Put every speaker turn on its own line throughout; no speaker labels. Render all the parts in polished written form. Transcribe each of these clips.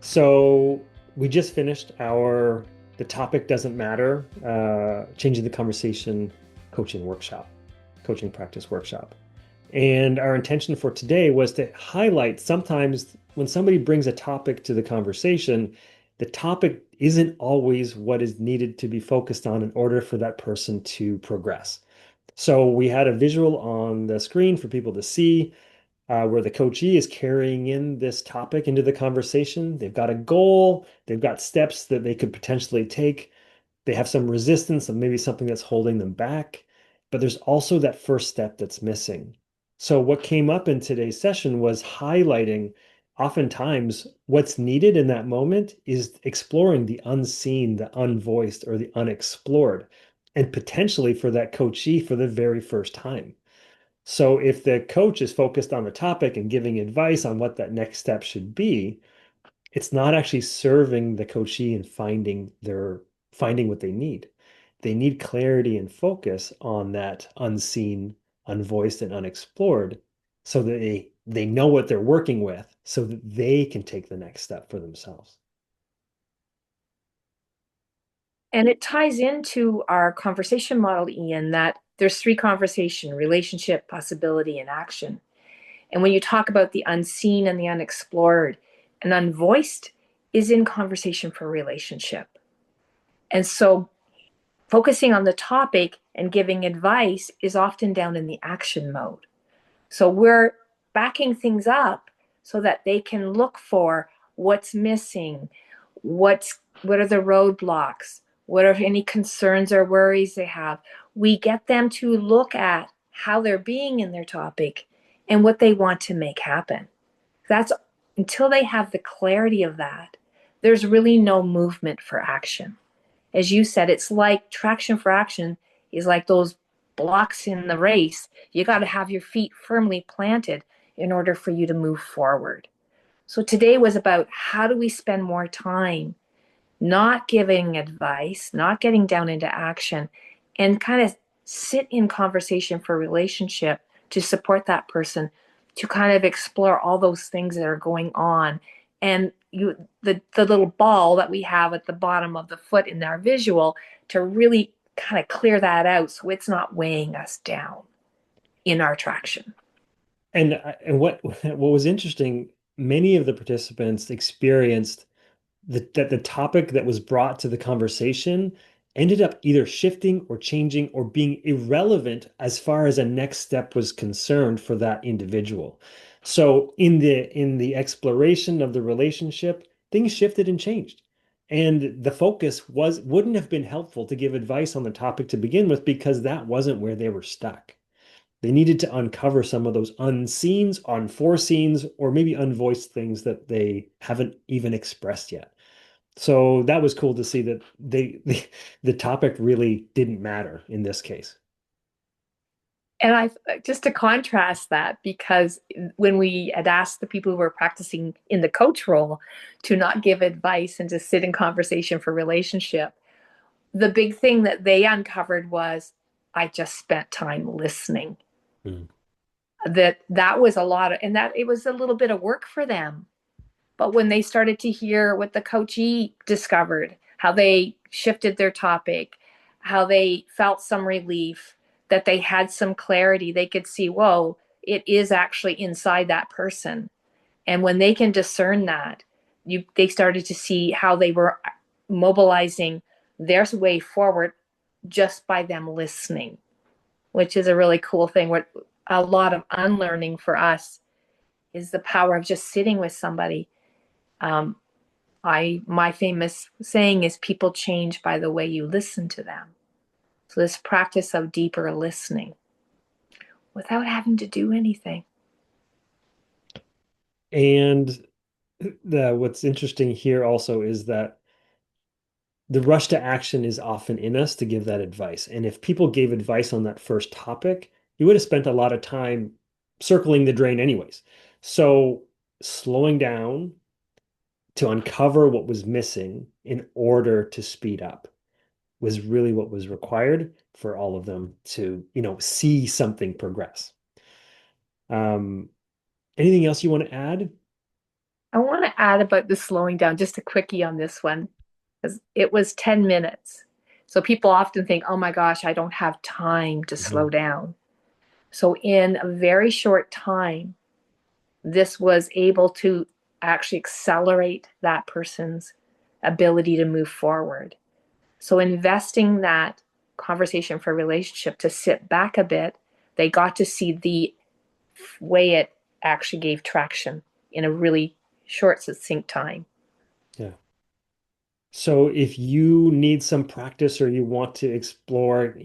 So we just finished our The Topic Doesn't Matter, Changing the Conversation coaching workshop, coaching practice workshop. And our intention for today was to highlight sometimes when somebody brings a topic to the conversation, the topic isn't always what is needed to be focused on in order for that person to progress. So we had a visual on the screen for people to see where the coachee is carrying in this topic into the conversation. They've got a goal, they've got steps that they could potentially take. They have some resistance of maybe something that's holding them back, but there's also that first step that's missing. So, what came up in today's session was highlighting oftentimes what's needed in that moment is exploring the unseen, the unvoiced, or the unexplored, and potentially for that coachee for the very first time. So if the coach is focused on the topic and giving advice on what that next step should be, it's not actually serving the coachee and finding what they need. They need clarity and focus on that unseen, unvoiced, and unexplored so that they know what they're working with so that they can take the next step for themselves.
And it ties into our conversation model, Ian, that there's three conversation: relationship, possibility, and action. And when you talk about the unseen and the unexplored and unvoiced is in conversation for relationship. And so focusing on the topic and giving advice is often down in the action mode. So we're backing things up so that they can look for what's missing, what are the roadblocks, what are any concerns or worries they have. We get them to look at how they're being in their topic and what they want to make happen. That's until they have the clarity of that, there's really no movement for action. As you said, it's like traction for action is like those blocks in the race. You got to have your feet firmly planted in order for you to move forward. So today was about how do we spend more time not giving advice, not getting down into action, and kind of sit in conversation for relationship to support that person to kind of explore all those things that are going on. And the little ball that we have at the bottom of the foot in our visual to really kind of clear that out so it's not weighing us down in our traction.
And what was interesting, many of the participants experienced that the topic that was brought to the conversation ended up either shifting or changing or being irrelevant as far as a next step was concerned for that individual. So in the exploration of the relationship, things shifted and changed. And the focus wouldn't have been helpful to give advice on the topic to begin with because that wasn't where they were stuck. They needed to uncover some of those unseens, unforeseens, or maybe unvoiced things that they haven't even expressed yet. So that was cool to see that the topic really didn't matter in this case.
And I just to contrast that, because when we had asked the people who were practicing in the coach role to not give advice and to sit in conversation for relationship, the big thing that they uncovered was I just spent time listening.
Mm.
That was a lot of, and that it was a little bit of work for them. But when they started to hear what the coachee discovered, how they shifted their topic, how they felt some relief, that they had some clarity, they could see, whoa, it is actually inside that person. And when they can discern that, they started to see how they were mobilizing their way forward just by them listening, which is a really cool thing. What a lot of unlearning for us is the power of just sitting with somebody. um, my famous saying is people change by the way you listen to them. So this practice of deeper listening without having to do anything.
And what's interesting here also is that the rush to action is often in us to give that advice. And if people gave advice on that first topic, you would have spent a lot of time circling the drain anyways. So slowing down to uncover what was missing in order to speed up was really what was required for all of them to, see something progress. Um, Anything else you want to add?
I want to add about the slowing down, just a quickie on this one, because it was 10 minutes. So people often think, oh my gosh, I don't have time to slow
Mhm.
down. So in a very short time, this was able to actually accelerate that person's ability to move forward. So investing that conversation for relationship to sit back a bit, they got to see the way it actually gave traction in a really short, succinct time.
Yeah. So if you need some practice or you want to explore,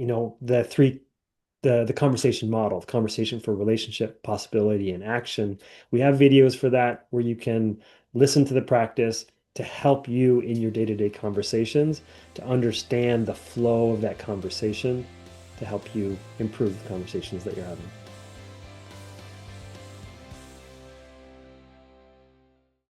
the conversation model, the conversation for relationship, possibility, and action, we have videos for that where you can listen to the practice to help you in your day-to-day conversations, to understand the flow of that conversation, to help you improve the conversations that you're having.